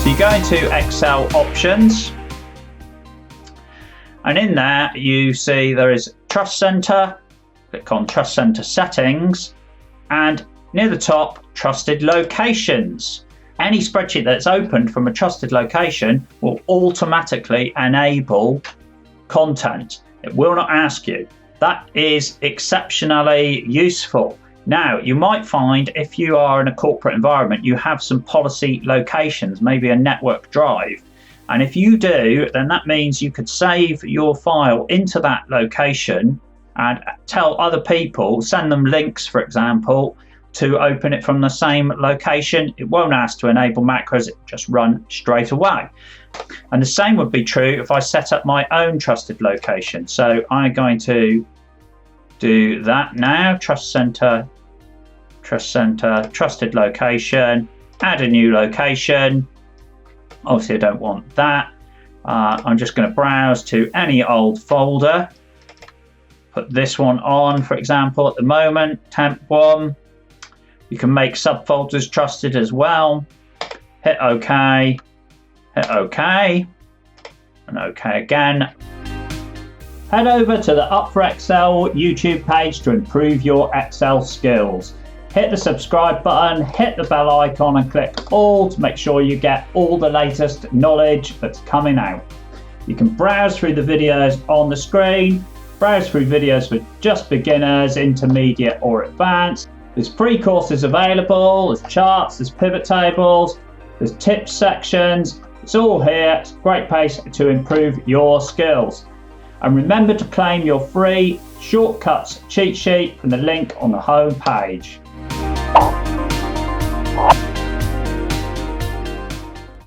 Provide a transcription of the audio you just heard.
So you go into Excel options, and in there you see there is Trust Center. Click on Trust Center settings, and near the top, trusted locations. Any spreadsheet that's opened from a trusted location will automatically enable content. It will not ask you. That is exceptionally useful. Now, you might find if you are in a corporate environment, you have some policy locations, maybe a network drive. And if you do, then that means you could save your file into that location and tell other people, send them links, for example, to open it from the same location. It won't ask to enable macros, it just run straight away. And the same would be true if I set up my own trusted location. So I'm going to do that now. Trust Center, trusted location, add a new location. Obviously I don't want that. I'm just going to browse to any old folder. Put this one on, for example, at the moment, temp one. You can make subfolders trusted as well. Hit OK, hit OK, and OK again. Head over to the Up for Excel YouTube page to improve your Excel skills. Hit the subscribe button, hit the bell icon and click all to make sure you get all the latest knowledge that's coming out. You can browse through the videos on the screen, browse through videos for just beginners, intermediate or advanced. There's free courses available, there's charts, there's pivot tables, there's tips sections. It's all here. It's a great place to improve your skills. And remember to claim your free shortcuts cheat sheet from the link on the home page.